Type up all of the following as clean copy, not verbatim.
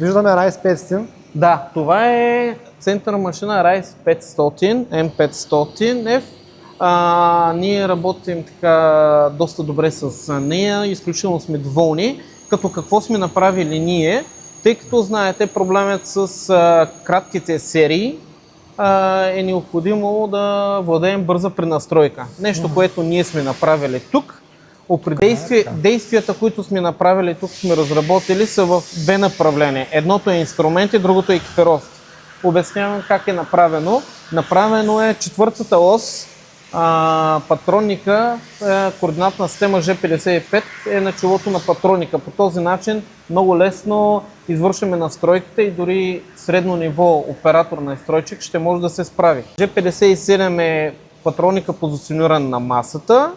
Виждаме Rise 500. Да, това е център машина Rise 500, M500F. Ние работим така доста добре с нея, изключително сме доволни. Като какво сме направили ние, тъй като знаете проблемът с кратките серии, е необходимо да владеем бърза пренастройка. Нещо, което ние сме направили тук. Действията, които сме направили тук, сме разработили, са в две направления. Едното е инструменти, другото е екипировки. Обяснявам как е направено. Направено е четвъртата ос, патронника, координатна система G55 е началото на патроника. По този начин много лесно извършваме настройките и дори средно ниво оператор на настройчик ще може да се справи. G57 е патроника, позициониран на масата.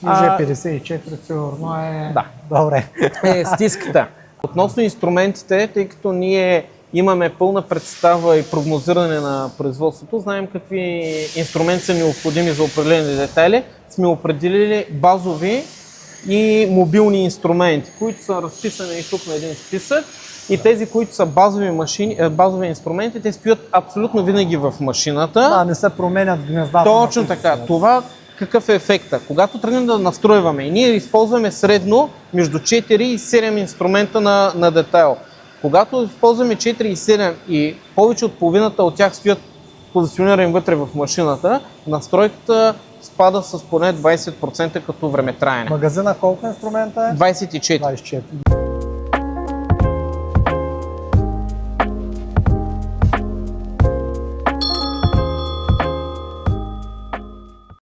И G54 сигурно е... Да. Добре. Е стиската. Относно инструментите, тъй като ние имаме пълна представа и прогнозиране на производството, знаем какви инструменти са необходими за определени детайли, сме определили базови и мобилни инструменти, които са разписани и тук на един списък. И тези, които са базови инструменти, те стоят абсолютно винаги в машината. Да, не се променят гнездата. Точно така. Това какъв е ефекта? Когато тръгнем да настройваме и ние използваме средно между 4 и 7 инструмента на детайл. Когато използваме 4 и 7 и повече от половината от тях стоят позиционирани вътре в машината, настройката спада с поне 20% като времетраене. Магазина колко инструмента е? 24. 24.